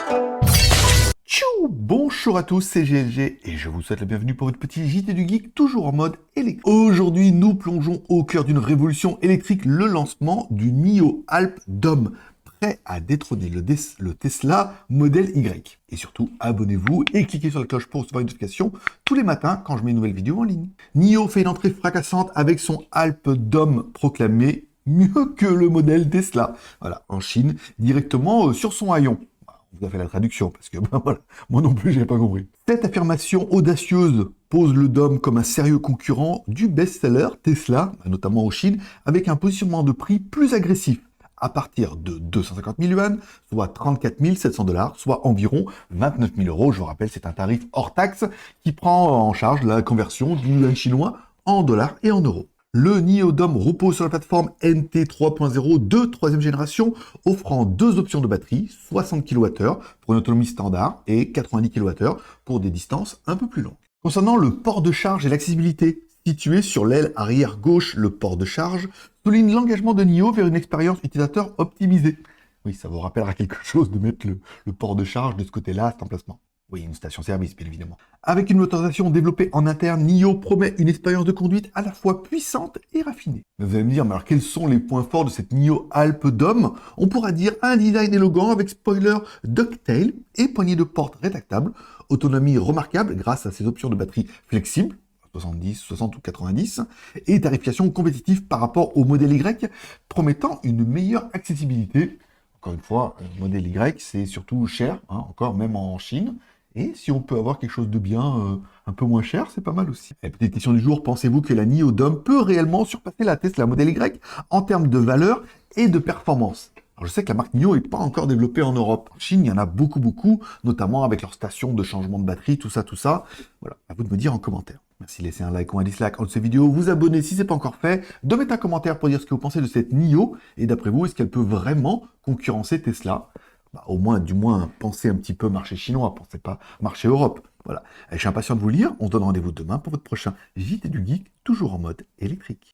Tchou! Bonjour à tous, c'est GLG et je vous souhaite la bienvenue pour votre petit JT du Geek, toujours en mode électrique. Aujourd'hui, nous plongeons au cœur d'une révolution électrique, le lancement du NIO Alp Dome, prêt à détrôner le Tesla Model Y. Et surtout, abonnez-vous et cliquez sur la cloche pour recevoir une notification tous les matins quand je mets une nouvelle vidéo en ligne. NIO fait une entrée fracassante avec son Alp Dome proclamé mieux que le modèle Tesla. Voilà, en Chine, directement sur son haillon. Vous avez fait la traduction, parce que voilà, moi non plus, j'ai pas compris. Cette affirmation audacieuse pose le Dome comme un sérieux concurrent du best-seller Tesla, notamment en Chine, avec un positionnement de prix plus agressif, à partir de 250 000 yuan, soit 34 700 $, soit environ 29 000 €. Je vous rappelle, c'est un tarif hors taxe qui prend en charge la conversion du yuan chinois en dollars et en euros. Le NIO Dome repose sur la plateforme NT 3.0 de troisième génération, offrant deux options de batterie, 60 kWh pour une autonomie standard et 90 kWh pour des distances un peu plus longues. Concernant le port de charge et l'accessibilité, situé sur l'aile arrière gauche, le port de charge souligne l'engagement de NIO vers une expérience utilisateur optimisée. Oui, ça vous rappellera quelque chose de mettre le port de charge de ce côté-là, cet emplacement. Oui, une station-service, bien évidemment. Avec une motorisation développée en interne, NIO promet une expérience de conduite à la fois puissante et raffinée. Vous allez me dire, mais alors quels sont les points forts de cette NIO Alp Dome? On pourra dire un design élégant avec spoiler ducktail et poignée de porte rétractable, autonomie remarquable grâce à ses options de batterie flexibles, 70, 60 ou 90, et tarification compétitive par rapport au modèle Y, promettant une meilleure accessibilité. Encore une fois, le modèle Y, c'est surtout cher, encore même en Chine. Et si on peut avoir quelque chose de bien, un peu moins cher, c'est pas mal aussi. Et petite question du jour, pensez-vous que la NIO Dome peut réellement surpasser la Tesla Model Y en termes de valeur et de performance? Alors je sais que la marque NIO n'est pas encore développée en Europe. En Chine, il y en a beaucoup, notamment avec leurs stations de changement de batterie, tout ça. Voilà, à vous de me dire en commentaire. Merci de laisser un like ou un dislike en dessous de cette vidéo, vous abonner si ce n'est pas encore fait, de mettre un commentaire pour dire ce que vous pensez de cette NIO, et d'après vous, est-ce qu'elle peut vraiment concurrencer Tesla? Au moins, du moins, pensez un petit peu marché chinois, pensez pas marché Europe. Voilà. Allez, je suis impatient de vous lire, on se donne rendez-vous demain pour votre prochain JT du Geek, toujours en mode électrique.